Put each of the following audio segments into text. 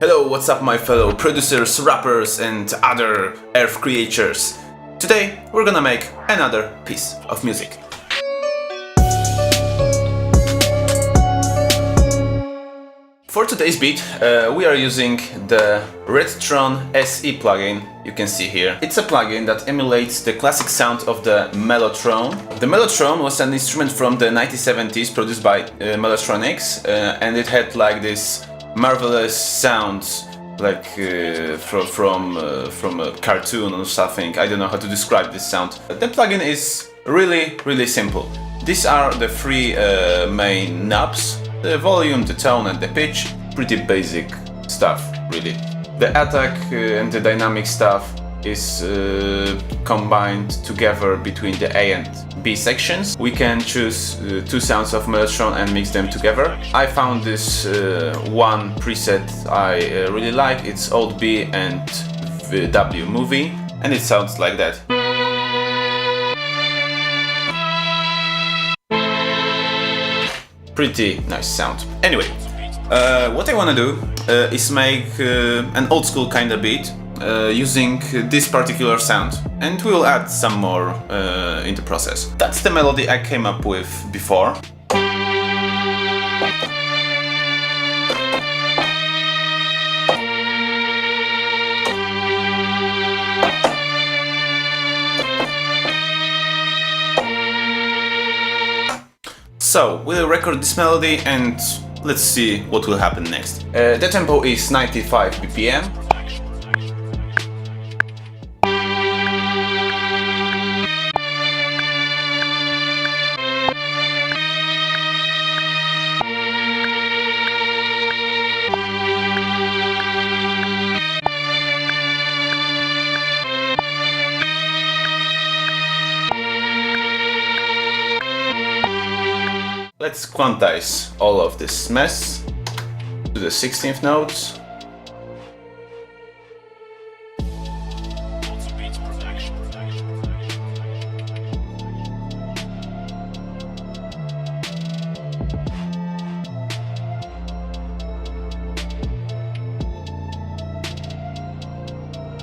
Hello, what's up my fellow producers, rappers and other earth creatures. Today we're gonna make another piece of music. For today's beat we are using the Redtron SE plugin you can see here. It's a plugin that emulates the classic sound of the mellotron. The mellotron was an instrument from the 1970s produced by Mellotronics and it had like this marvelous sounds like from a cartoon or something. I don't know how to describe this sound. The plugin is really simple. These are the three main knobs: the volume, the tone and the pitch. Pretty basic stuff, really. The attack and the dynamic stuff is combined together between the A and B sections. We can choose two sounds of mellotron and mix them together. I found this one preset I really like. It's Old B and W movie, and it sounds like that. Pretty nice sound. Anyway, what I wanna do is make an old school kind of beat using this particular sound, and we'll add some more in the process. That's the melody I came up with before. So we'll record this melody and let's see what will happen next. The tempo is 95 BPM. Let's quantize all of this mess to the 16th notes.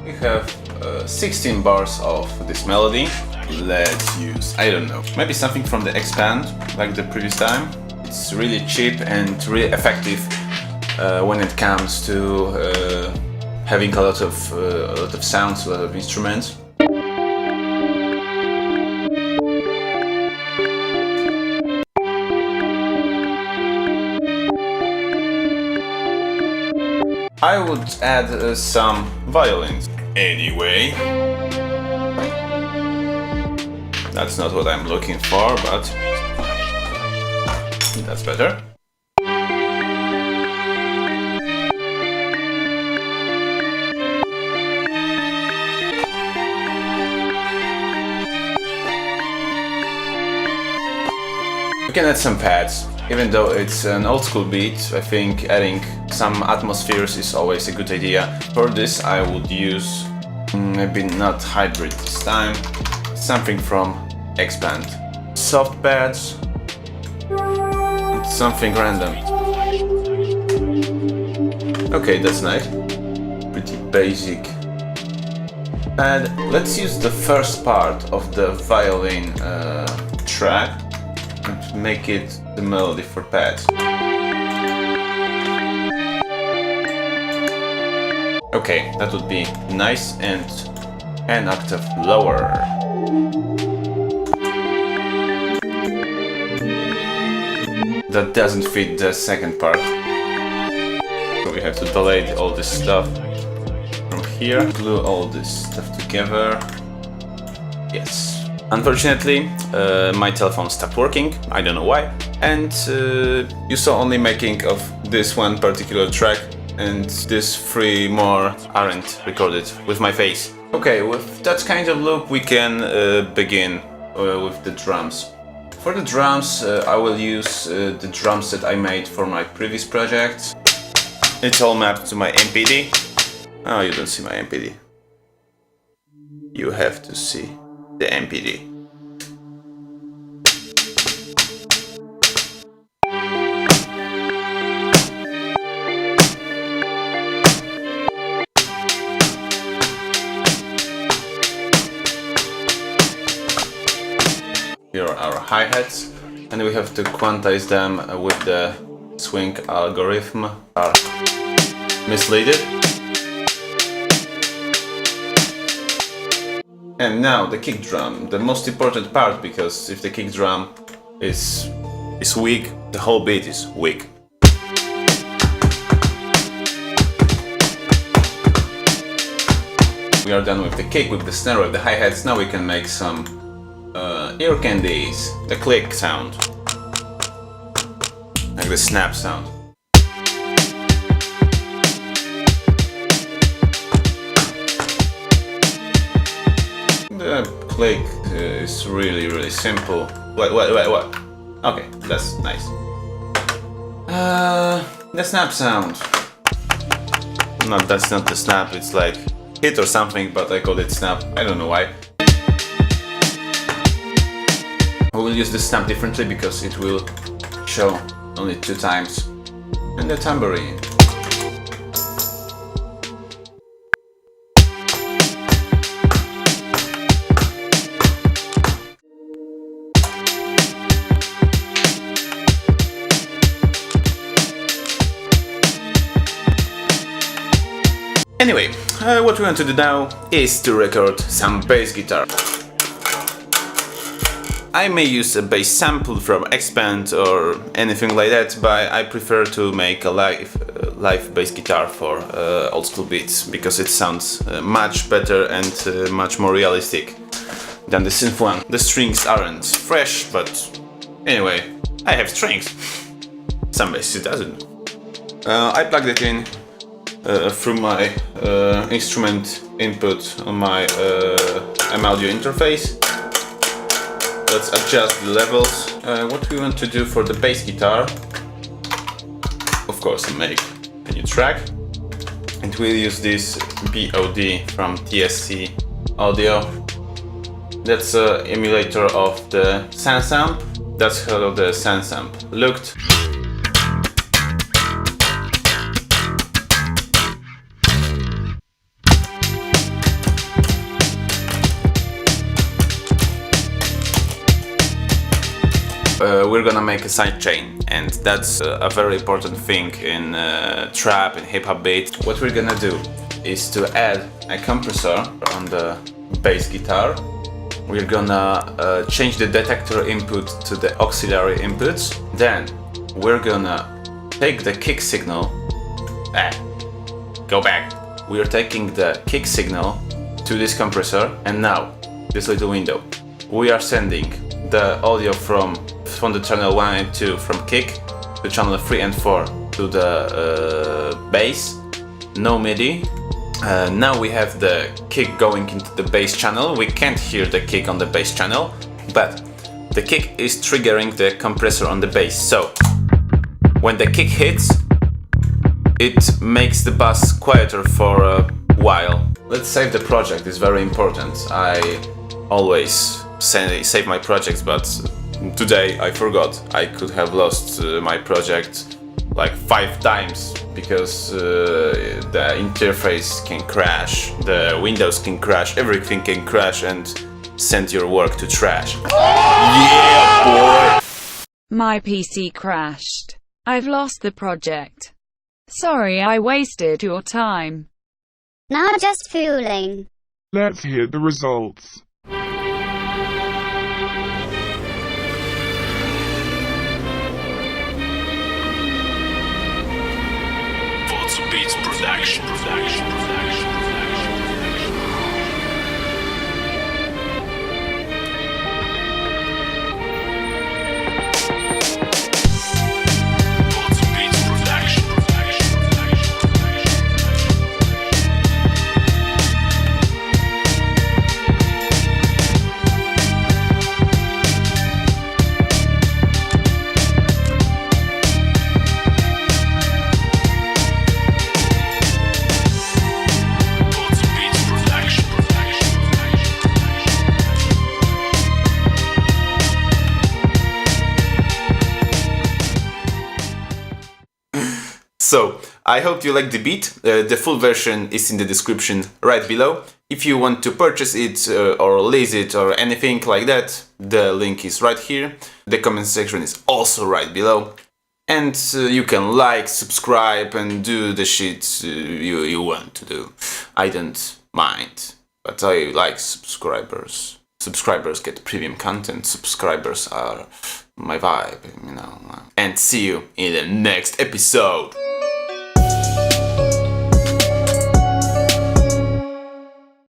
We have 16 bars of this melody. Let's use, I don't know, maybe something from the xpand, like the previous time. It's really cheap and really effective when it comes to having a lot of sounds, a lot of instruments. I would add some violins. Anyway. That's not what I'm looking for, but that's better. We can add some pads. Even though it's an old school beat, I think adding some atmospheres is always a good idea. For this I would use, maybe not hybrid this time, something from xpand. Soft pads, something random. Okay, that's nice. Pretty basic. And let's use the first part of the violin track and make it the melody for pads. Okay, that would be nice, and an octave lower. That doesn't fit the second part, so we have to delete all this stuff from here, glue all this stuff together. Yes. Unfortunately, my telephone stopped working, I don't know why, and you saw only making of this one particular track, and these three more aren't recorded with my face. Okay, with that kind of loop we can begin with the drums. For the drums, I will use the drum set I made for my previous project. It's all mapped to my MPD. Oh, you don't see my MPD. You have to see the MPD. Here are our hi-hats, and we have to quantize them with the swing algorithm. Are misleaded. And now the kick drum, the most important part, because if the kick drum is weak, the whole beat is weak. We are done with the kick, with the snare, with the hi-hats. Now we can make some ear candies. The click sound, like the snap sound. The click is really simple. What? Okay, that's nice. The snap sound. No, that's not the snap, it's like hit or something, but I call it snap. I don't know why. I will use the snap differently because it will show only 2 times. And the tambourine. Anyway, what we want to do now is to record some bass guitar. I may use a bass sample from Xpand or anything like that, but I prefer to make a live bass guitar for Oldschool Beats, because it sounds much better and much more realistic than the synth one. The strings aren't fresh, but anyway, I have strings. Some basses doesn't. I plugged it in through my instrument input on my audio interface. Let's adjust the levels. What we want to do for the bass guitar, of course, make a new track, and we'll use this BOD from TSC Audio. That's an emulator of the Sansamp. That's how the Sansamp looked. We're gonna make a sidechain, and that's a very important thing in trap and hip-hop beat. What we're gonna do is to add a compressor on the bass guitar. We're gonna change the detector input to the auxiliary inputs. Then we're gonna take the kick signal. Go back. We're taking the kick signal to this compressor, and now this little window. We are sending the audio from the channel 1 and 2 from kick to channel 3 and 4 to the bass. No MIDI. Now we have the kick going into the bass channel. We can't hear the kick on the bass channel, but the kick is triggering the compressor on the bass. So when the kick hits, it makes the bass quieter for a while. Let's save the project, it's very important. I always save my projects, but today I forgot. I could have lost my project like 5 times because the interface can crash, the windows can crash, everything can crash and send your work to trash. Yeah, boy! My PC crashed. I've lost the project. Sorry I wasted your time. Not just fooling. Let's hear the results. Wodzu Beats production. So, I hope you like the beat. The full version is in the description right below. If you want to purchase it or lease it or anything like that, the link is right here. The comment section is also right below. And you can like, subscribe and do the shit you want to do. I don't mind, but I like subscribers. Subscribers get premium content, subscribers are my vibe, you know. And see you in the next episode.